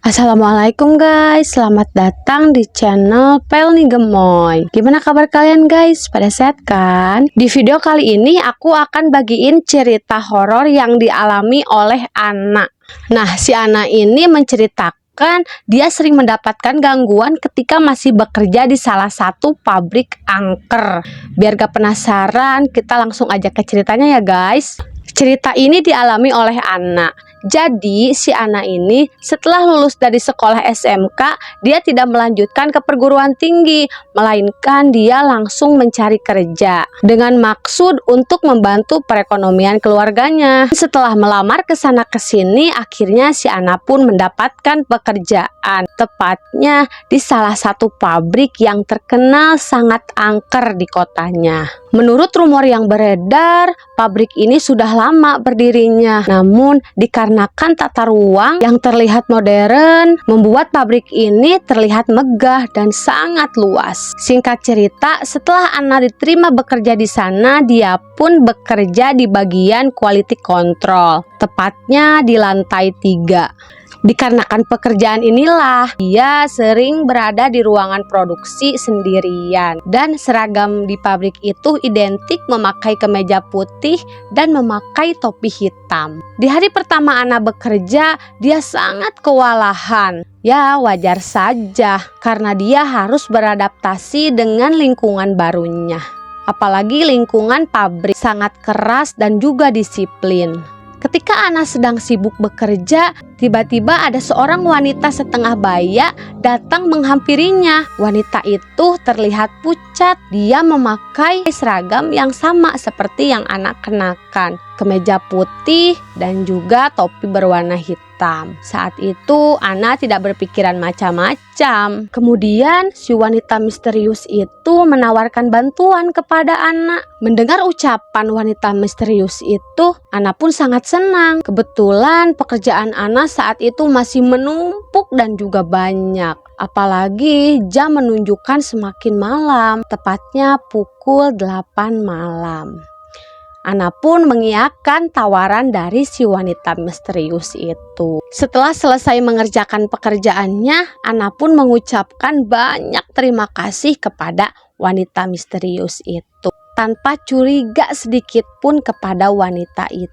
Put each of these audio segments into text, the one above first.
Assalamualaikum guys, selamat datang di channel Pelni Gemoy. Gimana kabar kalian guys? Pada sehat kan? Di video kali ini aku akan bagiin cerita horor yang dialami oleh Ana. Nah, si Ana ini menceritakan dia sering mendapatkan gangguan ketika masih bekerja di salah satu pabrik angker. Biar gak penasaran, kita langsung aja ke ceritanya ya guys. Cerita ini dialami oleh Ana. Jadi si Ana ini setelah lulus dari sekolah SMK, dia tidak melanjutkan ke perguruan tinggi, melainkan dia langsung mencari kerja dengan maksud untuk membantu perekonomian keluarganya. Setelah melamar ke sana ke sini, akhirnya si Ana pun mendapatkan pekerjaan, tepatnya di salah satu pabrik yang terkenal sangat angker di kotanya. Menurut rumor yang beredar, pabrik ini sudah lama berdirinya. Namun dikarenakan tata ruang yang terlihat modern, membuat pabrik ini terlihat megah dan sangat luas. Singkat cerita, setelah Ana diterima bekerja di sana, dia pun bekerja di bagian quality control, tepatnya di lantai 3. Dikarenakan pekerjaan inilah, dia sering berada di ruangan produksi sendirian. Dan seragam di pabrik itu identik memakai kemeja putih dan memakai topi hitam. Di hari pertama Ana bekerja, dia sangat kewalahan. Ya wajar saja, karena dia harus beradaptasi dengan lingkungan barunya. Apalagi lingkungan pabrik sangat keras dan juga disiplin. Ketika Ana sedang sibuk bekerja, tiba-tiba ada seorang wanita setengah baya datang menghampirinya. Wanita itu terlihat pucat. Dia memakai seragam yang sama seperti yang Ana kenakan, kemeja putih dan juga topi berwarna hitam. Saat itu Ana tidak berpikiran macam-macam. Kemudian si wanita misterius itu menawarkan bantuan kepada Ana. Mendengar ucapan wanita misterius itu, Ana pun sangat senang. Kebetulan pekerjaan Ana saat itu masih menumpuk dan juga banyak. Apalagi jam menunjukkan semakin malam, tepatnya pukul 8 malam. Ana pun mengiyakan tawaran dari si wanita misterius itu. Setelah selesai mengerjakan pekerjaannya, Ana pun mengucapkan banyak terima kasih kepada wanita misterius itu, tanpa curiga sedikit pun kepada wanita itu.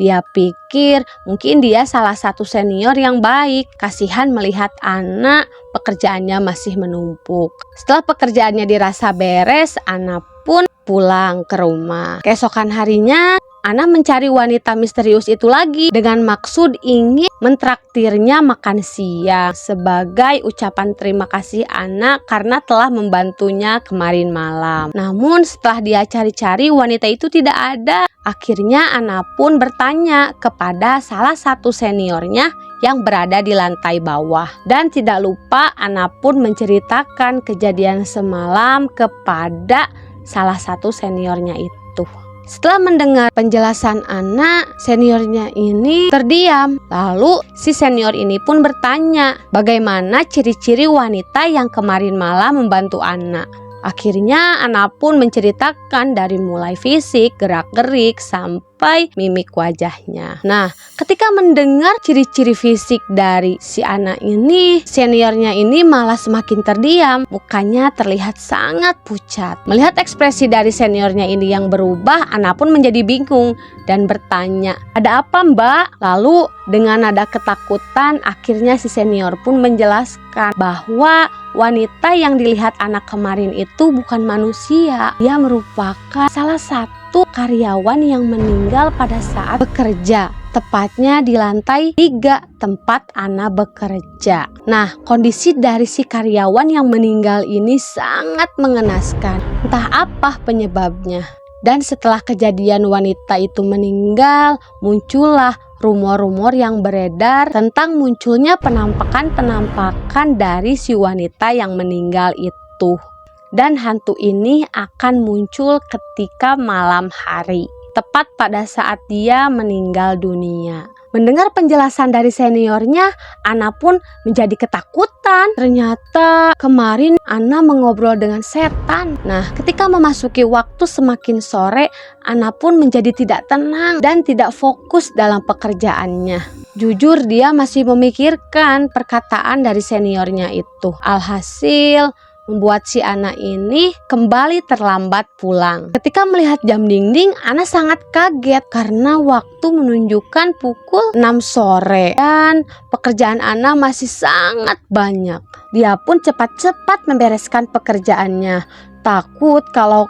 Dia pikir mungkin dia salah satu senior yang baik. Kasihan melihat Ana pekerjaannya masih menumpuk. Setelah pekerjaannya dirasa beres, Ana pun pulang ke rumah. Keesokan harinya Ana mencari wanita misterius itu lagi dengan maksud ingin mentraktirnya makan siang sebagai ucapan terima kasih Ana karena telah membantunya kemarin malam. Namun setelah dia cari-cari, wanita itu tidak ada. Akhirnya Ana pun bertanya kepada salah satu seniornya yang berada di lantai bawah. Dan tidak lupa Ana pun menceritakan kejadian semalam kepada salah satu seniornya itu. Setelah mendengar penjelasan Ana, seniornya ini terdiam. Lalu si senior ini pun bertanya, bagaimana ciri-ciri wanita yang kemarin malam membantu Ana. Akhirnya Ana pun menceritakan dari mulai fisik, gerak-gerik, sampai mimik wajahnya. Nah, ketika mendengar ciri-ciri fisik dari si Ana ini, seniornya ini malah semakin terdiam. Mukanya terlihat sangat pucat. Melihat ekspresi dari seniornya ini yang berubah, Ana pun menjadi bingung dan bertanya, ada apa mbak? Lalu dengan nada ketakutan, akhirnya si senior pun menjelaskan bahwa wanita yang dilihat anak kemarin itu bukan manusia. Dia merupakan salah satu karyawan yang meninggal pada saat bekerja, tepatnya di lantai 3 tempat Ana bekerja. Nah, kondisi dari si karyawan yang meninggal ini sangat mengenaskan. Entah apa penyebabnya. Dan setelah kejadian wanita itu meninggal, muncullah rumor-rumor yang beredar tentang munculnya penampakan-penampakan dari si wanita yang meninggal itu. Dan hantu ini akan muncul ketika malam hari, tepat pada saat dia meninggal dunia. Mendengar penjelasan dari seniornya, Ana pun menjadi ketakutan. Ternyata kemarin Ana mengobrol dengan setan. Nah, ketika memasuki waktu semakin sore, Ana pun menjadi tidak tenang dan tidak fokus dalam pekerjaannya. Jujur dia masih memikirkan perkataan dari seniornya itu. Alhasil membuat si Ana ini kembali terlambat pulang. Ketika melihat jam dinding, Ana sangat kaget karena waktu menunjukkan pukul 6 sore dan pekerjaan Ana masih sangat banyak. Dia pun cepat-cepat membereskan pekerjaannya. Takut kalau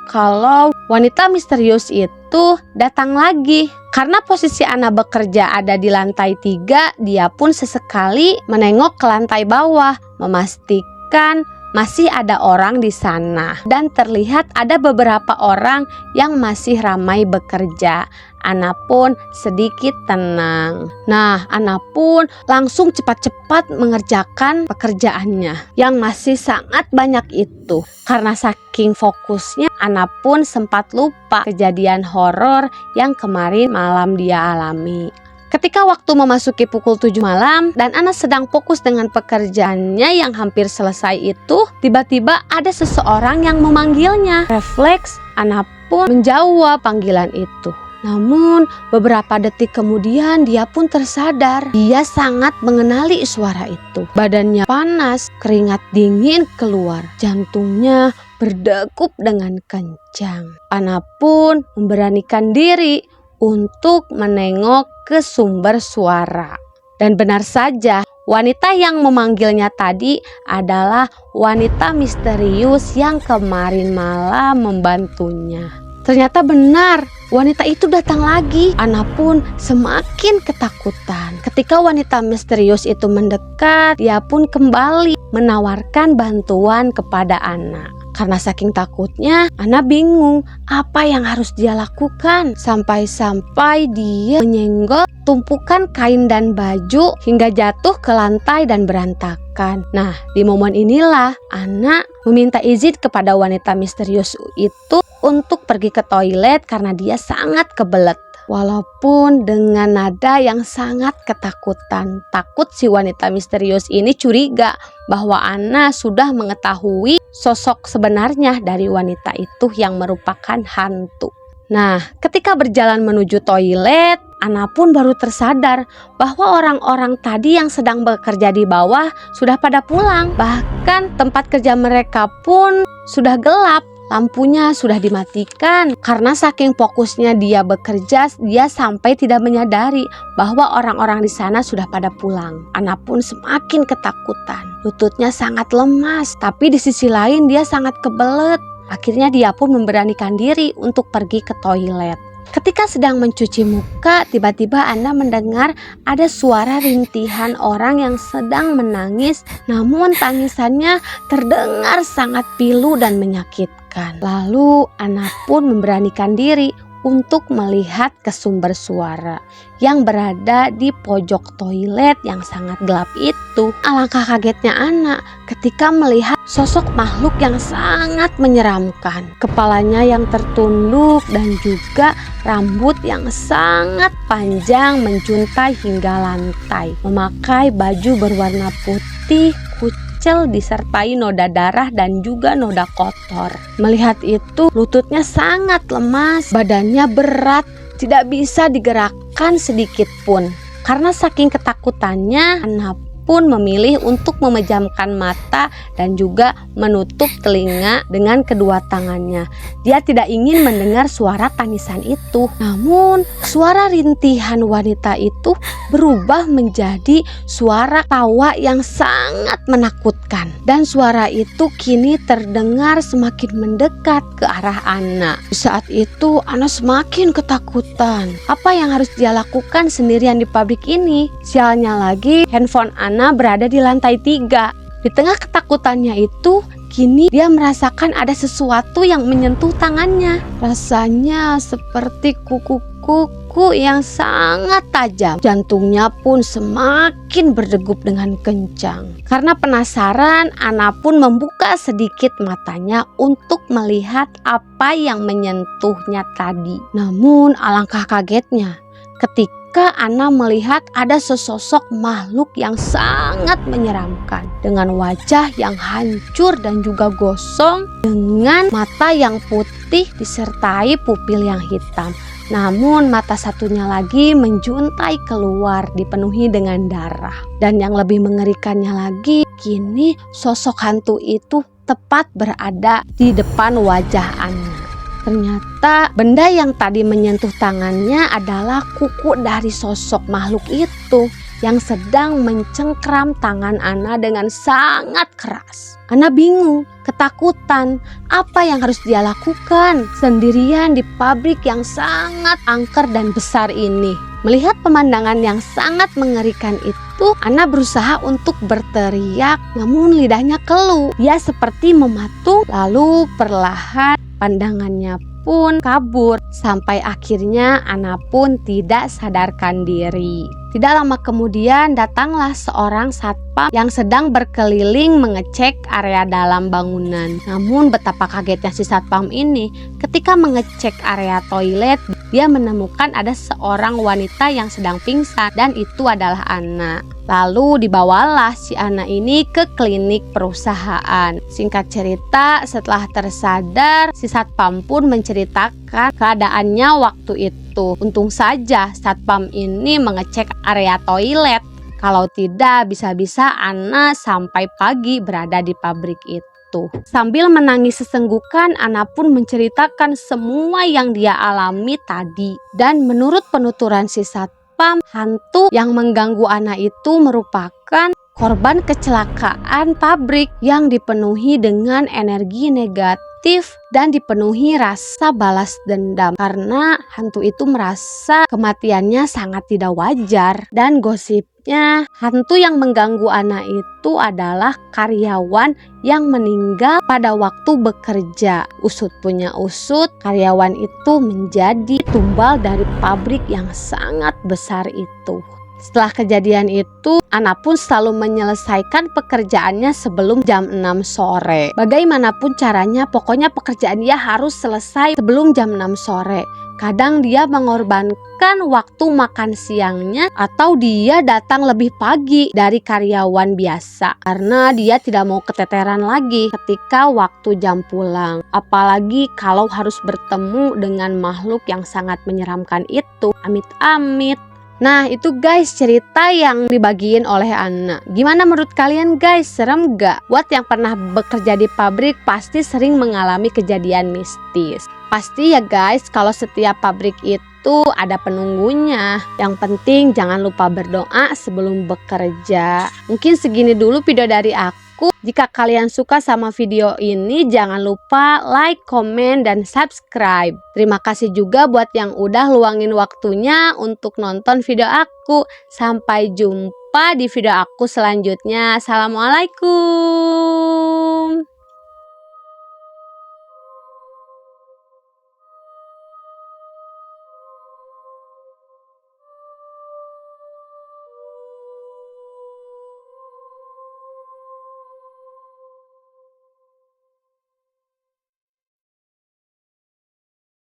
wanita misterius itu datang lagi. Karena posisi Ana bekerja ada di lantai 3, dia pun sesekali menengok ke lantai bawah, memastikan masih ada orang di sana dan terlihat ada beberapa orang yang masih ramai bekerja. Ana pun sedikit tenang. Nah, Ana pun langsung cepat-cepat mengerjakan pekerjaannya yang masih sangat banyak itu. Karena saking fokusnya, Ana pun sempat lupa kejadian horor yang kemarin malam dia alami. Ketika waktu memasuki pukul 7 malam dan Ana sedang fokus dengan pekerjaannya yang hampir selesai itu, tiba-tiba ada seseorang yang memanggilnya. Refleks, Ana pun menjawab panggilan itu. Namun beberapa detik kemudian dia pun tersadar. Dia sangat mengenali suara itu. Badannya panas, keringat dingin keluar. Jantungnya berdegup dengan kencang. Ana pun memberanikan diri untuk menengok ke sumber suara. Dan benar saja, wanita yang memanggilnya tadi adalah wanita misterius yang kemarin malam membantunya. Ternyata benar, wanita itu datang lagi. Ana pun semakin ketakutan. Ketika wanita misterius itu mendekat, dia pun kembali menawarkan bantuan kepada Ana. Karena saking takutnya, Ana bingung apa yang harus dia lakukan. Sampai-sampai dia menyenggol tumpukan kain dan baju hingga jatuh ke lantai dan berantakan. Nah, di momen inilah Ana meminta izin kepada wanita misterius itu untuk pergi ke toilet karena dia sangat kebelet. Walaupun dengan nada yang sangat ketakutan, takut si wanita misterius ini curiga bahwa Ana sudah mengetahui sosok sebenarnya dari wanita itu yang merupakan hantu. Nah, ketika berjalan menuju toilet, Ana pun baru tersadar bahwa orang-orang tadi yang sedang bekerja di bawah sudah pada pulang. Bahkan tempat kerja mereka pun sudah gelap. Lampunya sudah dimatikan. Karena saking fokusnya dia bekerja, dia sampai tidak menyadari bahwa orang-orang di sana sudah pada pulang. Ana pun semakin ketakutan. Lututnya sangat lemas, tapi di sisi lain dia sangat kebelet. Akhirnya dia pun memberanikan diri untuk pergi ke toilet. Ketika sedang mencuci muka, tiba-tiba Ana mendengar ada suara rintihan orang yang sedang menangis, namun tangisannya terdengar sangat pilu dan menyakitkan. Lalu Ana pun memberanikan diri untuk melihat ke sumber suara yang berada di pojok toilet yang sangat gelap itu. Alangkah kagetnya Ana ketika melihat sosok makhluk yang sangat menyeramkan. Kepalanya yang tertunduk dan juga rambut yang sangat panjang menjuntai hingga lantai. Memakai baju berwarna putih kucel disertai noda darah dan juga noda kotor. Melihat itu, lututnya sangat lemas, badannya berat, tidak bisa digerakkan sedikit pun. Karena saking ketakutannya, Ana pun memilih untuk memejamkan mata dan juga menutup telinga dengan kedua tangannya. Dia tidak ingin mendengar suara tangisan itu. Namun suara rintihan wanita itu berubah menjadi suara tawa yang sangat menakutkan. Dan suara itu kini terdengar semakin mendekat ke arah Ana. Di saat itu Ana semakin ketakutan. Apa yang harus dia lakukan sendirian di pabrik ini? Sialnya lagi, handphone Ana berada di lantai 3. Di tengah ketakutannya itu, kini dia merasakan ada sesuatu yang menyentuh tangannya. Rasanya seperti kuku-kuku yang sangat tajam. Jantungnya pun semakin berdegup dengan kencang. Karena penasaran, Ana pun membuka sedikit matanya untuk melihat apa yang menyentuhnya tadi. Namun alangkah kagetnya ketika ketika Ana melihat ada sesosok makhluk yang sangat menyeramkan dengan wajah yang hancur dan juga gosong, dengan mata yang putih disertai pupil yang hitam. Namun mata satunya lagi menjuntai keluar dipenuhi dengan darah. Dan yang lebih mengerikannya lagi, kini sosok hantu itu tepat berada di depan wajah Ana. Ternyata benda yang tadi menyentuh tangannya adalah kuku dari sosok makhluk itu yang sedang mencengkram tangan Ana dengan sangat keras. Ana bingung, ketakutan, apa yang harus dia lakukan sendirian di pabrik yang sangat angker dan besar ini. Melihat pemandangan yang sangat mengerikan itu, Ana berusaha untuk berteriak, namun lidahnya keluh. Dia seperti mematung, lalu perlahan pandangannya pun kabur sampai akhirnya Ana pun tidak sadarkan diri. Tidak lama kemudian datanglah seorang satpam yang sedang berkeliling mengecek area dalam bangunan. Namun betapa kagetnya si satpam ini ketika mengecek area toilet, dia menemukan ada seorang wanita yang sedang pingsan dan itu adalah Ana. Lalu dibawalah si Ana ini ke klinik perusahaan. Singkat cerita, setelah tersadar, si satpam pun menceritakan keadaannya waktu itu. Untung saja satpam ini mengecek area toilet. Kalau tidak, bisa-bisa Ana sampai pagi berada di pabrik itu. Sambil menangis sesenggukan, Ana pun menceritakan semua yang dia alami tadi. Dan menurut penuturan si satpam, hantu yang mengganggu Ana itu merupakan korban kecelakaan pabrik yang dipenuhi dengan energi negatif dan dipenuhi rasa balas dendam karena hantu itu merasa kematiannya sangat tidak wajar. Dan gosipnya hantu yang mengganggu Ana itu adalah karyawan yang meninggal pada waktu bekerja. Usut punya usut, karyawan itu menjadi tumbal dari pabrik yang sangat besar itu. Setelah kejadian itu, Ana pun selalu menyelesaikan pekerjaannya sebelum jam 6 sore. Bagaimanapun caranya, pokoknya pekerjaan dia harus selesai sebelum jam 6 sore. Kadang dia mengorbankan waktu makan siangnya atau dia datang lebih pagi dari karyawan biasa karena dia tidak mau keteteran lagi ketika waktu jam pulang. Apalagi kalau harus bertemu dengan makhluk yang sangat menyeramkan itu. Amit-amit. Nah itu guys cerita yang dibagiin oleh Ana. Gimana menurut kalian guys? Serem gak? Buat yang pernah bekerja di pabrik pasti sering mengalami kejadian mistis. Pasti ya guys, kalau setiap pabrik itu ada penunggunya. Yang penting jangan lupa berdoa sebelum bekerja. Mungkin segini dulu video dari aku. Jika kalian suka sama video ini, jangan lupa like, komen, dan subscribe. Terima kasih juga buat yang udah luangin waktunya untuk nonton video aku. Sampai jumpa di video aku selanjutnya. Assalamualaikum.